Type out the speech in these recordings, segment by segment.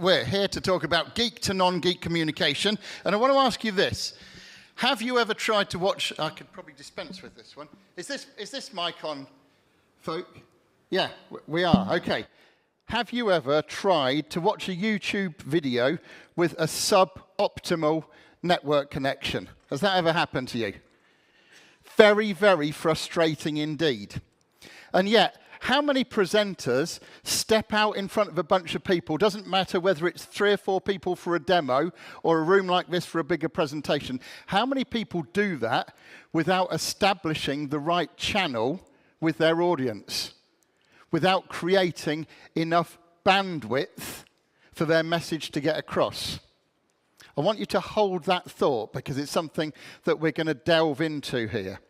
we're here to talk about geek to non-geek communication. And I want to ask you this. Have you ever tried to watch, I could probably dispense with this one. Is this mic on, folk? Yeah, we are, okay. Have you ever tried to watch a YouTube video with a suboptimal network connection? Has that ever happened to you? Very, very frustrating indeed. And yet, how many presenters step out in front of a bunch of people? Doesn't matter whether it's 3 or 4 people for a demo or a room like this for a bigger presentation. How many people do that without establishing the right channel with their audience? Without creating enough bandwidth for their message to get across? I want you to hold that thought because it's something that we're going to delve into here.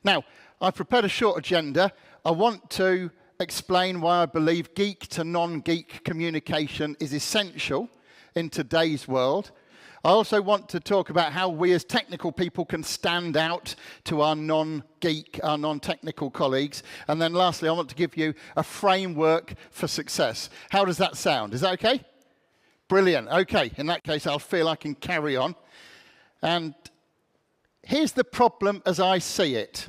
Now, I've prepared a short agenda. I want to explain why I believe geek to non-geek communication is essential in today's world. I also want to talk about how we as technical people can stand out to our non-geek, our non-technical colleagues. And then lastly, I want to give you a framework for success. How does that sound? Is that okay? Brilliant. Okay, in that case, I'll feel I can carry on. And here's the problem as I see it.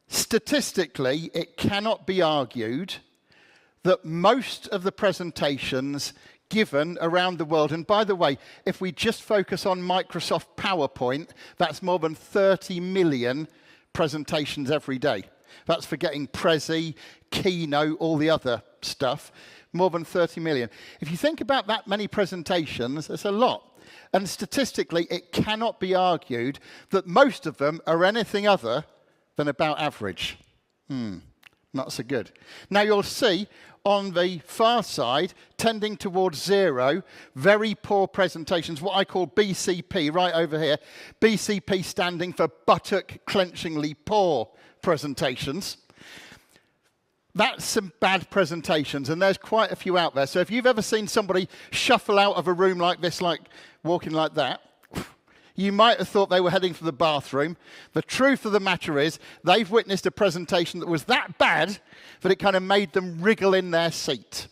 Statistically, it cannot be argued that most of the presentations given around the world, and by the way, if we just focus on Microsoft PowerPoint, that's more than 30 million presentations every day. That's forgetting Prezi, Keynote, all the other stuff, more than 30 million. If you think about that many presentations, it's a lot. And statistically, it cannot be argued that most of them are anything other than about average. Not so good. Now you'll see on the far side, tending towards 0, very poor presentations, what I call BCP, right over here. BCP standing for buttock-clenchingly poor presentations. That's some bad presentations, and there's quite a few out there. So if you've ever seen somebody shuffle out of a room like this, like walking like that, you might have thought they were heading for the bathroom. The truth of the matter is they've witnessed a presentation that was that bad that it kind of made them wriggle in their seat.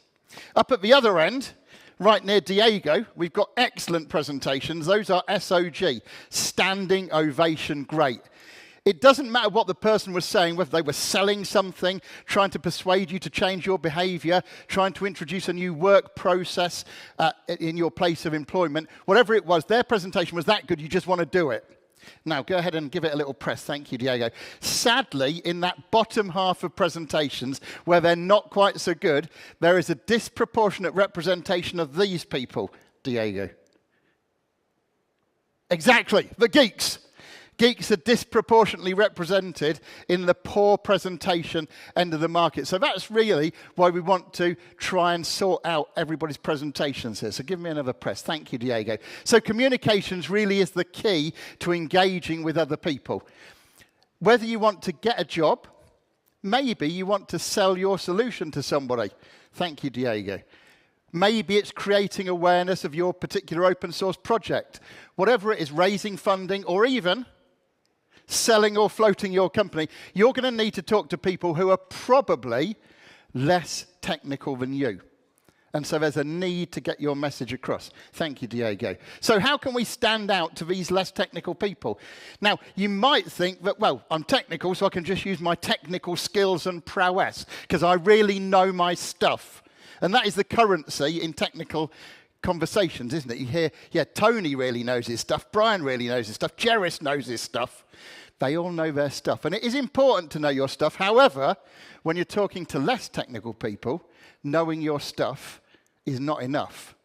Up at the other end, right near Diego, we've got excellent presentations. Those are SOG, standing ovation, great. It doesn't matter what the person was saying, whether they were selling something, trying to persuade you to change your behavior, trying to introduce a new work process in your place of employment. Whatever it was, their presentation was that good, you just want to do it. Now, go ahead and give it a little press. Thank you, Diego. Sadly, in that bottom half of presentations, where they're not quite so good, there is a disproportionate representation of these people, Diego. Exactly, the geeks. Geeks are disproportionately represented in the poor presentation end of the market. So that's really why we want to try and sort out everybody's presentations here. So give me another press. Thank you, Diego. So communications really is the key to engaging with other people. Whether you want to get a job, maybe you want to sell your solution to somebody. Thank you, Diego. Maybe it's creating awareness of your particular open source project. Whatever it is, raising funding, or even selling or floating your company, you're going to need to talk to people who are probably less technical than you. And so there's a need to get your message across. Thank you, Diego. So how can we stand out to these less technical people? Now, you might think that, well, I'm technical, so I can just use my technical skills and prowess, because I really know my stuff. And that is the currency in technical conversations, isn't it? You hear, yeah, Tony really knows his stuff, Brian really knows his stuff, Jerris knows his stuff. They all know their stuff. And it is important to know your stuff. However, when you're talking to less technical people, knowing your stuff is not enough.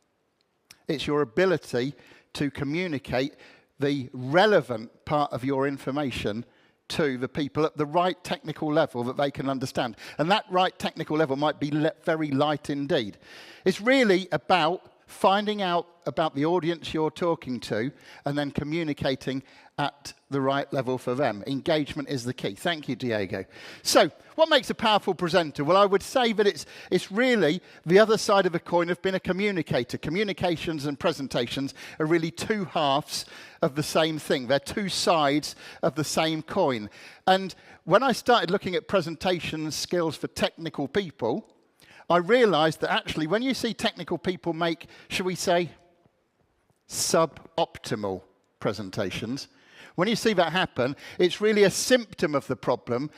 It's your ability to communicate the relevant part of your information to the people at the right technical level that they can understand. And that right technical level might be very light indeed. It's really about finding out about the audience you're talking to and then communicating at the right level for them. Engagement is the key. Thank you, Diego. So, what makes a powerful presenter? Well, I would say that it's really the other side of a coin of being a communicator. Communications and presentations are really two halves of the same thing. They're two sides of the same coin. And when I started looking at presentation skills for technical people, I realized that actually when you see technical people make, shall we say, suboptimal presentations, when you see that happen, it's really a symptom of the problem,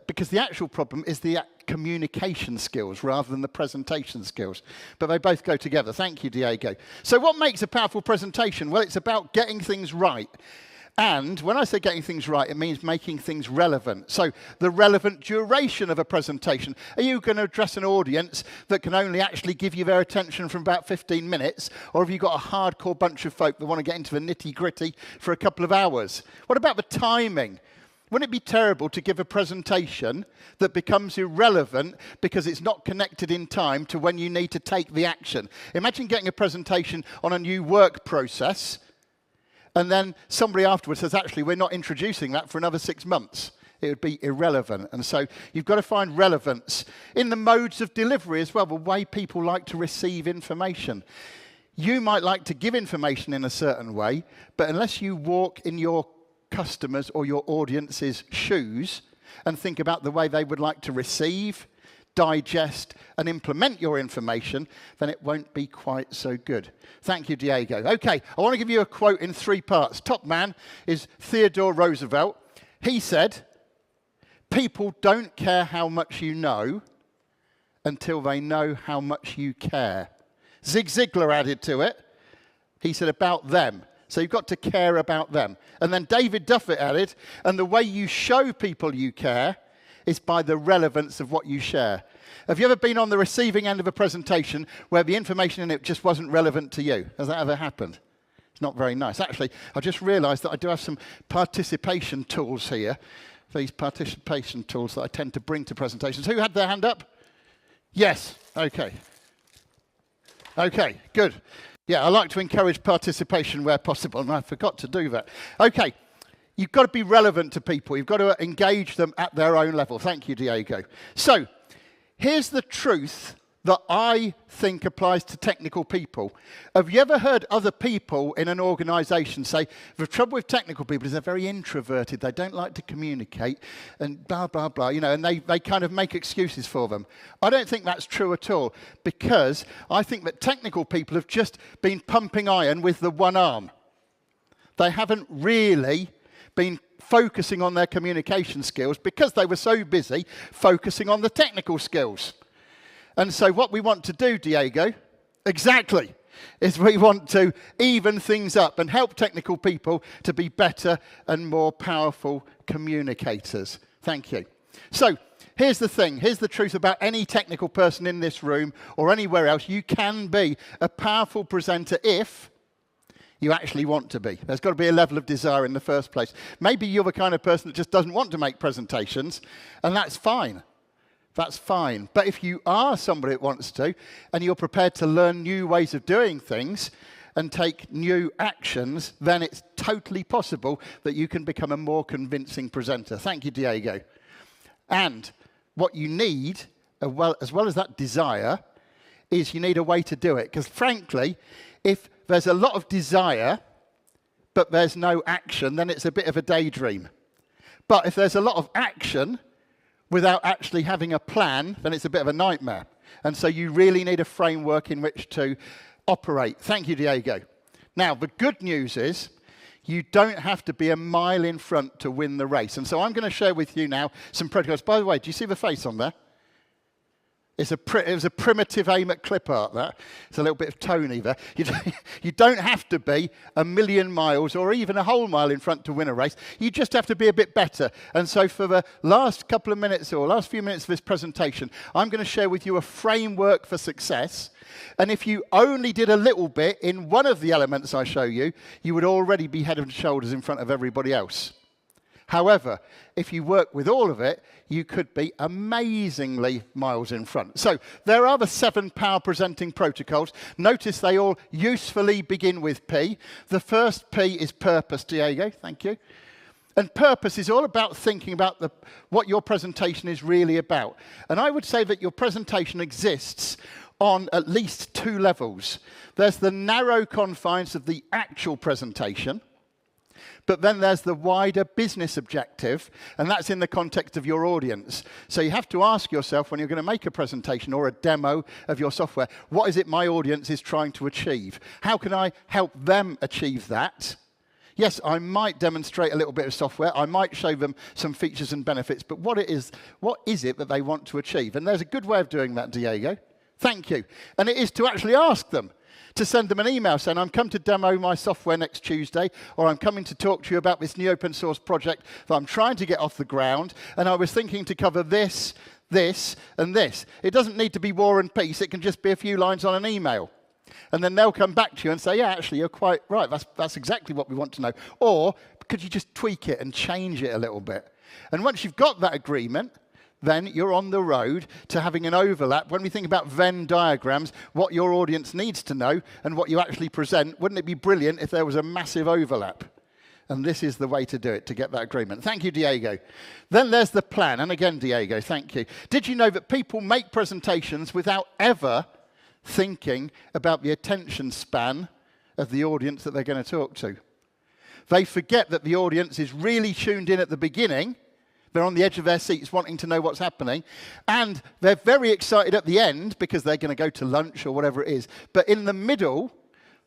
because the actual problem is the communication skills rather than the presentation skills. But they both go together. Thank you, Diego. So what makes a powerful presentation? Well, it's about getting things right. And when I say getting things right, it means making things relevant. So the relevant duration of a presentation. Are you going to address an audience that can only actually give you their attention from about 15 minutes? Or have you got a hardcore bunch of folk that want to get into the nitty-gritty for a couple of hours? What about the timing? Wouldn't it be terrible to give a presentation that becomes irrelevant because it's not connected in time to when you need to take the action? Imagine getting a presentation on a new work process, and then somebody afterwards says, actually, we're not introducing that for another 6 months. It would be irrelevant. And so you've got to find relevance in the modes of delivery as well, the way people like to receive information. You might like to give information in a certain way, but unless you walk in your customers' or your audience's shoes and think about the way they would like to receive, digest, and implement your information, then it won't be quite so good. Thank you, Diego. Okay, I want to give you a quote in 3 parts. Top man is Theodore Roosevelt. He said, "People don't care how much you know until they know how much you care." Zig Ziglar added to it. He said, "About them." So you've got to care about them. And then David Duffett added, "And the way you show people you care is by the relevance of what you share." Have you ever been on the receiving end of a presentation where the information in it just wasn't relevant to you? Has that ever happened? It's not very nice. Actually, I just realized that I do have some participation tools here. These participation tools that I tend to bring to presentations. Who had their hand up? Yes. Okay. Okay, good. Yeah, I like to encourage participation where possible, and I forgot to do that. Okay. You've got to be relevant to people. You've got to engage them at their own level. Thank you, Diego. So, here's the truth that I think applies to technical people. Have you ever heard other people in an organization say, the trouble with technical people is they're very introverted, they don't like to communicate, and blah, blah, blah, you know, and they kind of make excuses for them. I don't think that's true at all, because I think that technical people have just been pumping iron with the one arm. They haven't really been focusing on their communication skills because they were so busy focusing on the technical skills. And so what we want to do, Diego, exactly, is we want to even things up and help technical people to be better and more powerful communicators. Thank you. So here's the thing. Here's the truth about any technical person in this room or anywhere else. You can be a powerful presenter if you actually want to be. There's got to be a level of desire in the first place. Maybe you're the kind of person that just doesn't want to make presentations, and that's fine. That's fine. But if you are somebody that wants to, and you're prepared to learn new ways of doing things and take new actions, then it's totally possible that you can become a more convincing presenter. Thank you, Diego. And what you need, as well as that desire, is you need a way to do it. Because frankly, if there's a lot of desire, but there's no action, then it's a bit of a daydream. But if there's a lot of action without actually having a plan, then it's a bit of a nightmare. And so you really need a framework in which to operate. Thank you, Diego. Now, the good news is you don't have to be a mile in front to win the race. And so I'm going to share with you now some protocols. By the way, do you see the face on there? It was a primitive aim at clip art, that. It's a little bit of Tony there. You don't have to be a million miles or even a whole mile in front to win a race. You just have to be a bit better. And so for the last couple of minutes or last few minutes of this presentation, I'm going to share with you a framework for success. And if you only did a little bit in one of the elements I show you, you would already be head and shoulders in front of everybody else. However, if you work with all of it, you could be amazingly miles in front. So there are the 7 power presenting protocols. Notice they all usefully begin with P. The first P is purpose, Diego. Thank you. And purpose is all about thinking about what your presentation is really about. And I would say that your presentation exists on at least 2 levels. There's the narrow confines of the actual presentation, But then there's the wider business objective, and that's in the context of your audience. So you have to ask yourself when you're going to make a presentation or a demo of your software, what is it my audience is trying to achieve? How can I help them achieve that? Yes, I might demonstrate a little bit of software. I might show them some features and benefits, but what is it that they want to achieve? And there's a good way of doing that, Diego. Thank you. And it is to actually ask them, to send them an email saying, I'm come to demo my software next Tuesday, or I'm coming to talk to you about this new open source project that I'm trying to get off the ground, and I was thinking to cover this, this, and this. It doesn't need to be War and Peace. It can just be a few lines on an email. And then they'll come back to you and say, yeah, actually, you're quite right. That's exactly what we want to know. Or could you just tweak it and change it a little bit? And once you've got that agreement, then you're on the road to having an overlap. When we think about Venn diagrams, what your audience needs to know and what you actually present, wouldn't it be brilliant if there was a massive overlap? And this is the way to do it, to get that agreement. Thank you, Diego. Then there's the plan. And again, Diego, thank you. Did you know that people make presentations without ever thinking about the attention span of the audience that they're going to talk to? They forget that the audience is really tuned in at the beginning. They're on the edge of their seats wanting to know what's happening. And they're very excited at the end because they're going to go to lunch or whatever it is. But in the middle,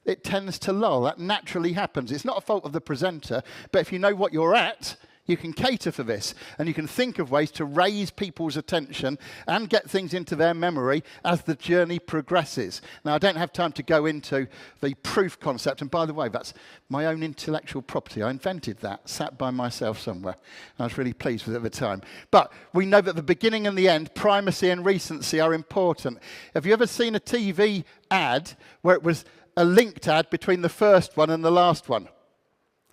it tends to lull. That naturally happens. It's not a fault of the presenter, but if you know what you're at, you can cater for this. And you can think of ways to raise people's attention and get things into their memory as the journey progresses. Now, I don't have time to go into the proof concept. And by the way, that's my own intellectual property. I invented that, sat by myself somewhere. I was really pleased with it at the time. But we know that the beginning and the end, primacy and recency are important. Have you ever seen a TV ad where it was a linked ad between the first one and the last one?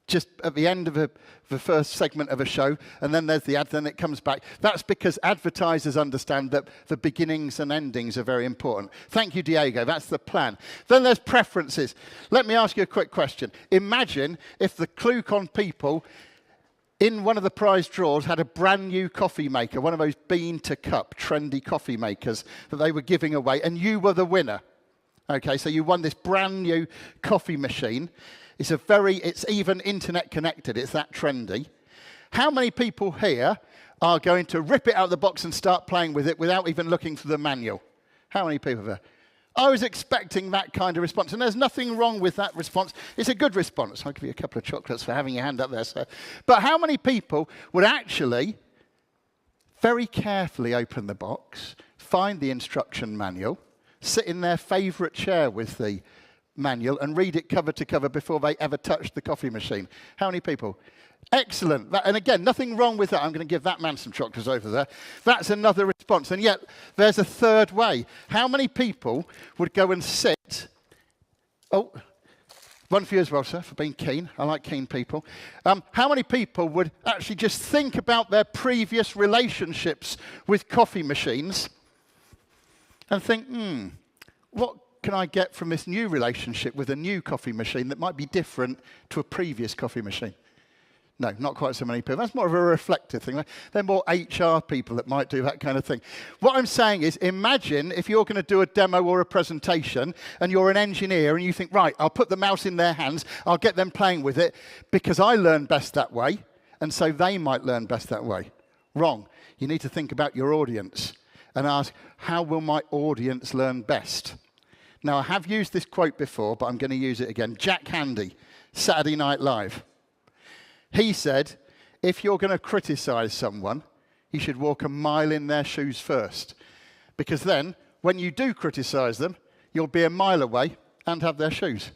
Just at the end of the first segment of a show, and then there's the ad, then it comes back. That's because advertisers understand that the beginnings and endings are very important. Thank you, Diego. That's the plan. Then there's preferences. Let me ask you a quick question. Imagine if the ClueCon people in one of the prize draws had a brand new coffee maker, one of those bean to cup trendy coffee makers that they were giving away, and you were the winner. Okay, so you won this brand new coffee machine. It's even internet connected. It's that trendy. How many people here are going to rip it out of the box and start playing with it without even looking for the manual? How many people there? I was expecting that kind of response, and there's nothing wrong with that response. It's a good response. I'll give you a couple of chocolates for having your hand up there, sir. But how many people would actually very carefully open the box, find the instruction manual, sit in their favorite chair with the manual and read it cover to cover before they ever touched the coffee machine? How many people? Excellent. And again, nothing wrong with that. I'm going to give that man some chocolates over there. That's another response. And yet, there's a third way. How many people would go and sit... Oh, one for you as well, sir, for being keen. I like keen people. How many people would actually just think about their previous relationships with coffee machines and think, what can I get from this new relationship with a new coffee machine that might be different to a previous coffee machine? No, not quite so many people. That's more of a reflective thing. They're more HR people that might do that kind of thing. What I'm saying is, imagine if you're going to do a demo or a presentation and you're an engineer and you think, right, I'll put the mouse in their hands, I'll get them playing with it because I learn best that way, and so they might learn best that way. Wrong. You need to think about your audience and ask, how will my audience learn best? Now, I have used this quote before, but I'm going to use it again. Jack Handy, Saturday Night Live. He said, if you're going to criticize someone, you should walk a mile in their shoes first. Because then, when you do criticize them, you'll be a mile away and have their shoes.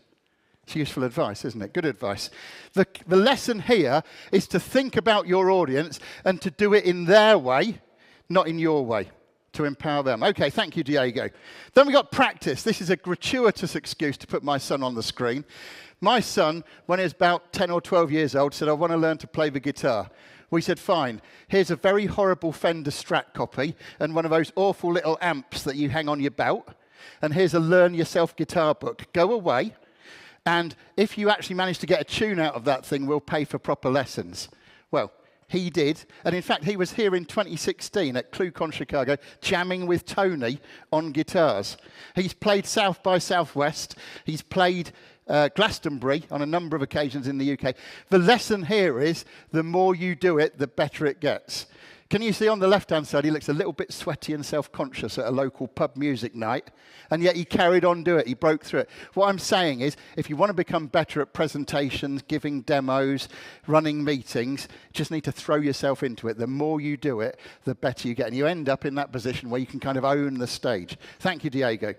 It's useful advice, isn't it? Good advice. The lesson here is to think about your audience and to do it in their way, not in your way, to empower them. Okay, thank you, Diego. Then we got practice. This is a gratuitous excuse to put my son on the screen. My son, when he was about 10 or 12 years old, said, I want to learn to play the guitar. We said, fine, here's a very horrible Fender Strat copy and one of those awful little amps that you hang on your belt. And here's a Learn Yourself guitar book. Go away, and if you actually manage to get a tune out of that thing, we'll pay for proper lessons. Well, he did, and in fact, he was here in 2016 at ClueCon Chicago, jamming with Tony on guitars. He's played South by Southwest. He's played Glastonbury on a number of occasions in the UK. The lesson here is the more you do it, the better it gets. Can you see on the left-hand side, he looks a little bit sweaty and self-conscious at a local pub music night, and yet he carried on doing it. He broke through it. What I'm saying is, if you want to become better at presentations, giving demos, running meetings, just need to throw yourself into it. The more you do it, the better you get. And you end up in that position where you can kind of own the stage. Thank you, Diego.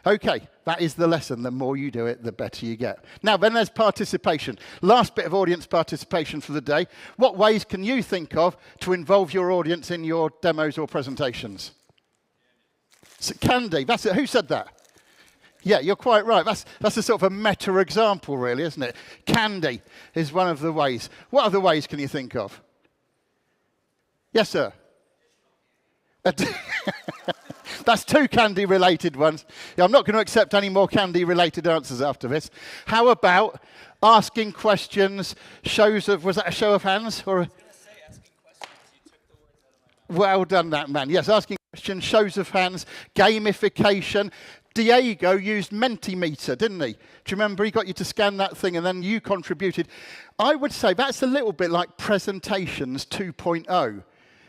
Okay, that is the lesson. The more you do it, the better you get. Now, then there's participation. Last bit of audience participation for the day. What ways can you think of to involve your audience in your demos or presentations? So, candy. That's it. Who said that? Yeah, you're quite right. That's a sort of a meta example, really, isn't it? Candy is one of the ways. What other ways can you think of? Yes, sir. That's 2 candy-related ones. Yeah, I'm not going to accept any more candy-related answers after this. How about asking questions, shows of, was that a show of hands? Or I was going to say asking questions. You took the words out of my mouth. Well done, that man. Yes, asking questions, shows of hands, gamification. Diego used Mentimeter, didn't he? Do you remember? He got you to scan that thing and then you contributed. I would say that's a little bit like Presentations 2.0.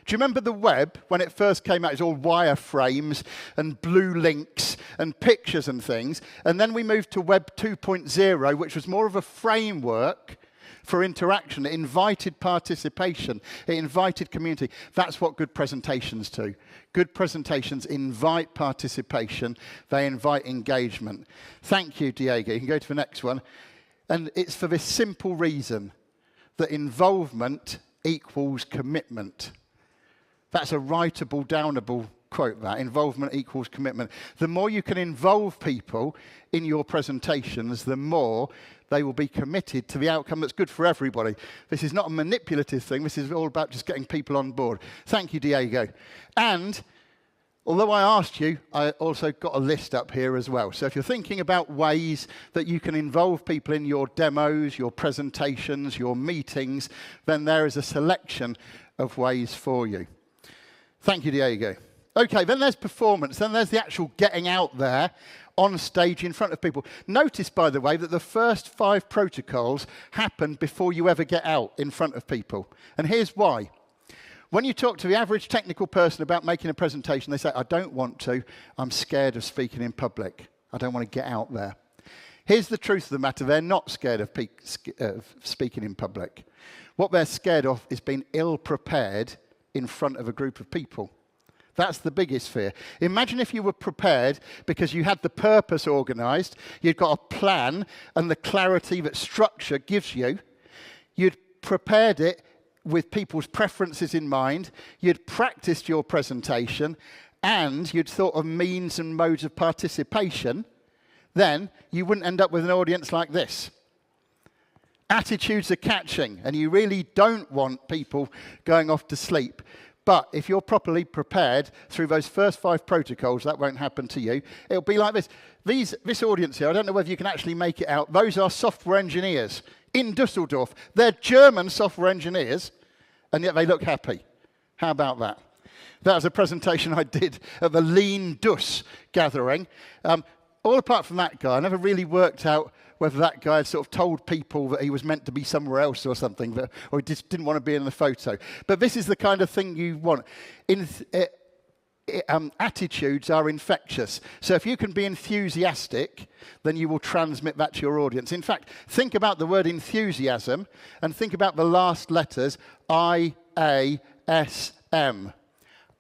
Do you remember the web, when it first came out, it was all wireframes and blue links and pictures and things. And then we moved to Web 2.0, which was more of a framework for interaction. It invited participation. It invited community. That's what good presentations do. Good presentations invite participation. They invite engagement. Thank you, Diego. You can go to the next one. And it's for this simple reason that involvement equals commitment. That's a writable, downable quote, that. Involvement equals commitment. The more you can involve people in your presentations, the more they will be committed to the outcome that's good for everybody. This is not a manipulative thing. This is all about just getting people on board. Thank you, Diego. And although I asked you, I also got a list up here as well. So if you're thinking about ways that you can involve people in your demos, your presentations, your meetings, then there is a selection of ways for you. Thank you, Diego. Okay, then there's performance. Then there's the actual getting out there on stage in front of people. Notice, by the way, that the first 5 protocols happen before you ever get out in front of people. And here's why. When you talk to the average technical person about making a presentation, they say, I don't want to. I'm scared of speaking in public. I don't want to get out there. Here's the truth of the matter. They're not scared of speaking in public. What they're scared of is being ill-prepared in front of a group of people. That's the biggest fear. Imagine if you were prepared because you had the purpose organized, you'd got a plan and the clarity that structure gives you. You'd prepared it with people's preferences in mind, you'd practiced your presentation, and you'd thought of means and modes of participation. Then you wouldn't end up with an audience like this. Attitudes are catching, and you really don't want people going off to sleep. But if you're properly prepared through those first 5 protocols, that won't happen to you. It'll be like this. This audience here, I don't know whether you can actually make it out. Those are software engineers in Dusseldorf. They're German software engineers, and yet they look happy. How about that? That was a presentation I did at the Lean Dus gathering. All apart from that guy, I never really worked out whether that guy had sort of told people that he was meant to be somewhere else or something, or he just didn't want to be in the photo. But this is the kind of thing you want. Attitudes are infectious. So if you can be enthusiastic, then you will transmit that to your audience. In fact, think about the word enthusiasm and think about the last letters, I-A-S-M.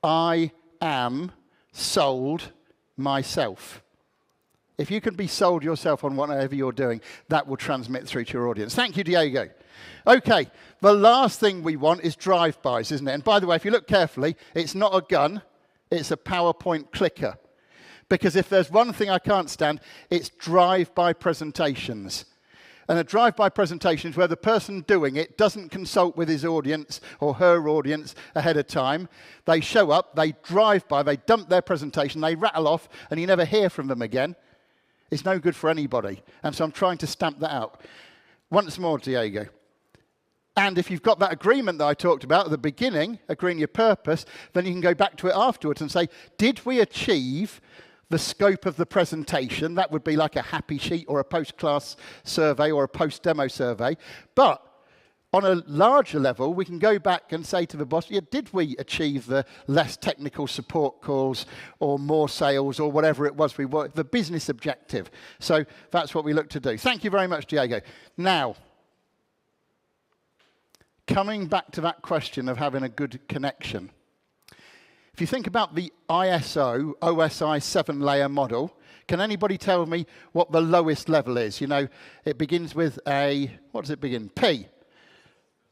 I am sold myself. If you can be sold yourself on whatever you're doing, that will transmit through to your audience. Thank you, Diego. Okay, the last thing we want is drive-bys, isn't it? And by the way, if you look carefully, it's not a gun, it's a PowerPoint clicker. Because if there's one thing I can't stand, it's drive-by presentations. And a drive-by presentation is where the person doing it doesn't consult with his audience or her audience ahead of time. They show up, they drive by, they dump their presentation, they rattle off, and you never hear from them again. It's no good for anybody. And so I'm trying to stamp that out. Once more, Diego. And if you've got that agreement that I talked about at the beginning, agreeing your purpose, then you can go back to it afterwards and say, did we achieve the scope of the presentation. That would be like a happy sheet or a post-class survey or a post-demo survey. But on a larger level, we can go back and say to the boss, yeah, did we achieve the less technical support calls or more sales or whatever it was we were, the business objective. So that's what we look to do. Thank you very much, Diego. Now, coming back to that question of having a good connection. If you think about the ISO, OSI 7-layer model, can anybody tell me what the lowest level is? You know, it begins with a, what does it begin? P.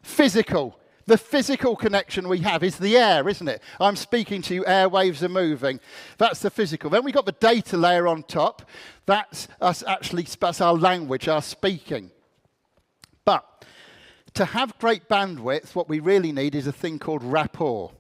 Physical. The physical connection we have is the air, isn't it? I'm speaking to you, airwaves are moving. That's the physical. Then we've got the data layer on top. That's us actually, that's our language, our speaking. But to have great bandwidth, what we really need is a thing called rapport.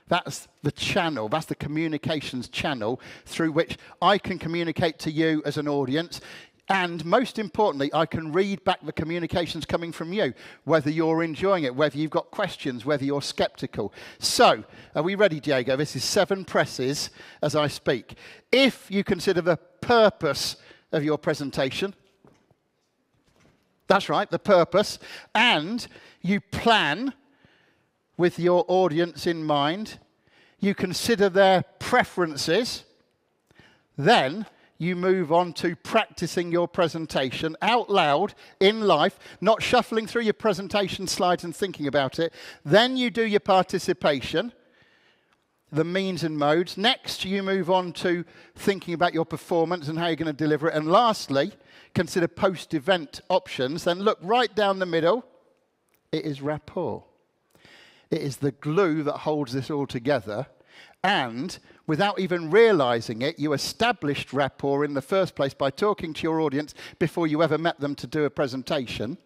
That's the channel, that's the communications channel through which I can communicate to you as an audience. And most importantly, I can read back the communications coming from you, whether you're enjoying it, whether you've got questions, whether you're skeptical. So, are we ready, Diego? This is 7 presses as I speak. If you consider the purpose of your presentation, that's right, the purpose, and you plan with your audience in mind, you consider their preferences, then you move on to practicing your presentation out loud in life, not shuffling through your presentation slides and thinking about it. Then you do your participation, the means and modes. Next, you move on to thinking about your performance and how you're going to deliver it. And lastly, consider post-event options. Then look right down the middle. It is rapport. It is the glue that holds this all together. And without even realizing it, you established rapport in the first place by talking to your audience before you ever met them to do a presentation.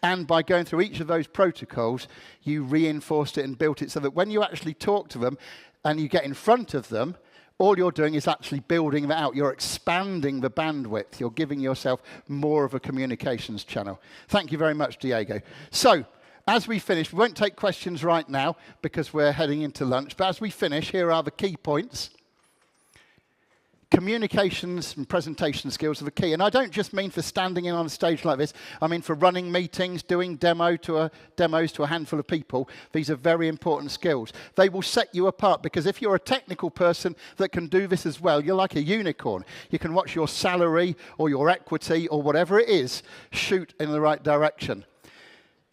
And by going through each of those protocols, you reinforced it and built it so that when you actually talk to them and you get in front of them, all you're doing is actually building that out. You're expanding the bandwidth. You're giving yourself more of a communications channel. Thank you very much, Diego. So, as we finish, we won't take questions right now because we're heading into lunch, but as we finish, here are the key points. Communications and presentation skills are the key. And I don't just mean for standing in on a stage like this. I mean for running meetings, doing demos to a handful of people. These are very important skills. They will set you apart because if you're a technical person that can do this as well, you're like a unicorn. You can watch your salary or your equity or whatever it is shoot in the right direction.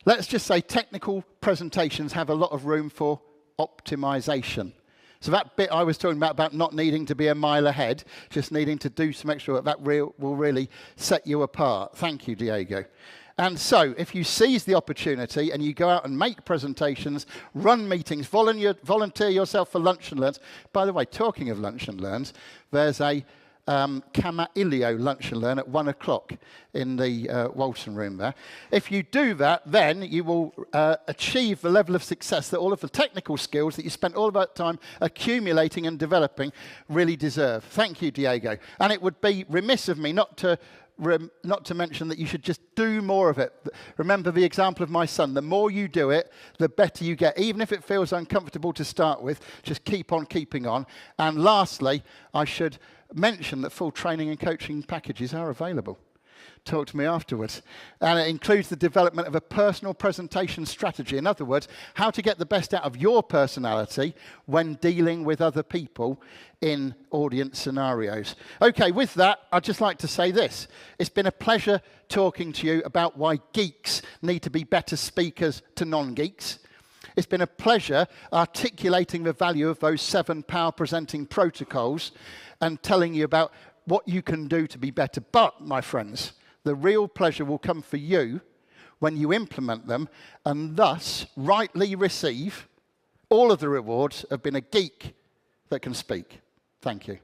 Let's just say technical presentations have a lot of room for optimization. So that bit I was talking about not needing to be a mile ahead, just needing to do some extra work, that will really set you apart. Thank you, Diego. And so if you seize the opportunity and you go out and make presentations, run meetings, volunteer yourself for lunch and learns. By the way, talking of lunch and learns, there's a Camaillo lunch and learn at 1 o'clock in the Walton room there. If you do that, then you will achieve the level of success that all of the technical skills that you spent all of that time accumulating and developing really deserve. Thank you, Diego. And it would be remiss of me not to mention that you should just do more of it. Remember the example of my son. The more you do it, the better you get. Even if it feels uncomfortable to start with, just keep on keeping on. And lastly, I should mention that full training and coaching packages are available. Talk to me afterwards. And it includes the development of a personal presentation strategy. In other words, how to get the best out of your personality when dealing with other people in audience scenarios. Okay, with that, I'd just like to say this. It's been a pleasure talking to you about why geeks need to be better speakers to non-geeks. It's been a pleasure articulating the value of those 7 power presenting protocols and telling you about what you can do to be better. But, my friends, the real pleasure will come for you when you implement them and thus rightly receive all of the rewards of being a geek that can speak. Thank you.